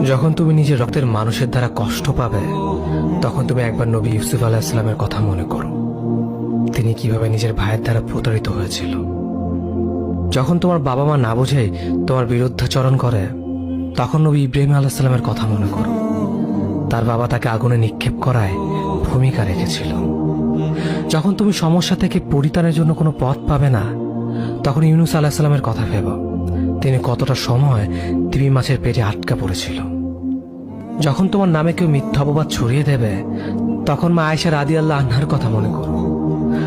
যখন তুমি নিজের রক্তের মানুষের দ্বারা কষ্ট পাবে, তখন তুমি একবার নবী ইউসুফ আলাইহিস সালামের কথা মনে করো। তিনি কিভাবে নিজের ভাইয়ের দ্বারা প্রতারিত হয়েছিল। যখন তোমার বাবা মা না বুঝেই তোমার বিরুদ্ধাচরণ করে, তখন নবী ইব্রাহিম আলাইহিস সালামের কথা মনে করো। তার বাবা তাকে আগুনে নিক্ষেপ করায় ভূমিকা রেখেছিল। যখন তুমি সমস্যা থেকে পরিত্রাণের জন্য কোনো পথ পাবে না, তখন ইউনুস আলাইহিস সালামের কথা ভেবো। তিনি কতটা সময় তিমি মাছের পেটে আটকা পড়েছিল। যখন তোমার নামে কেউ মিথ্যা অপবাদ ছড়িয়ে দেবে, তখন মা আয়েশা রাদিয়াল্লাহু আনহার কথা মনে করো।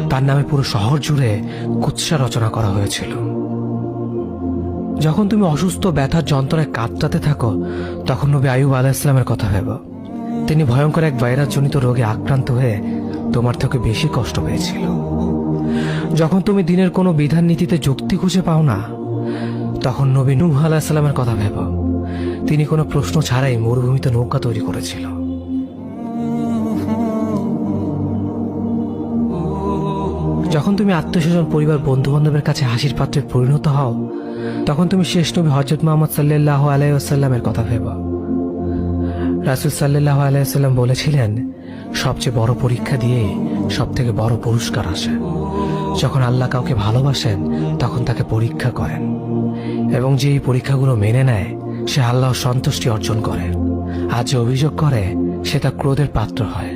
তার নামে পুরো শহর জুড়ে কুৎসা রচনা করা হয়েছিল। যখন তুমি অসুস্থ ব্যথার যন্ত্রণায় কাতরাতে থাকো, তখন নবী আইয়ুব আলাইহিস সালামের কথা ভেবো। তিনি ভয়ঙ্কর এক ভাইরাসজনিত রোগে আক্রান্ত হয়ে তোমার থেকে বেশি কষ্ট পেয়েছিল। যখন তুমি দিনের কোনো বিধান নীতিতে যুক্তি খুঁজে পাও না, তখন নবী নূহ আলাইহিস সালামের কথা ভেবো। তিনি কোনো প্রশ্ন ছাড়াই মরুভূমিতে নৌকা তৈরি করেছিল। যখন তুমি আত্মীয়স্বজন, পরিবার, বন্ধু বান্ধবের কাছে হাসির পাত্রে পরিণত হও, তখন তুমি শেষ নবী হযরত মুহাম্মদ সাল্লাল্লাহু আলাইহি ওয়াসাল্লামের কথা ভেবো। রাসূল সাল্লাল্লাহু আলাইহি ওয়াসাল্লাম বলেছিলেন, সবচেয়ে বড় পরীক্ষা দিয়েই সব থেকে বড় পুরস্কার আসে। যখন আল্লাহ কাউকে ভালোবাসেন, তখন তাকে পরীক্ষা করেন, এবং যে এই পরীক্ষাগুলো মেনে নেয়, সে আল্লাহর সন্তুষ্টি অর্জন করে। আর যে অভিযোগ করে, সে তার ক্রোধের পাত্র হয়।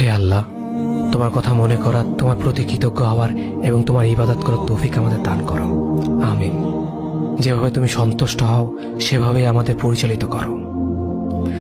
হে আল্লাহ, তোমার কথা মনে করা, তোমার প্রতি কৃতজ্ঞ হওয়ার এবং তোমার ইবাদত করার তৌফিক আমাদের দান করো। আমিন। যেভাবে তুমি সন্তুষ্ট হও, সেভাবেই আমাদের পরিচালিত করো।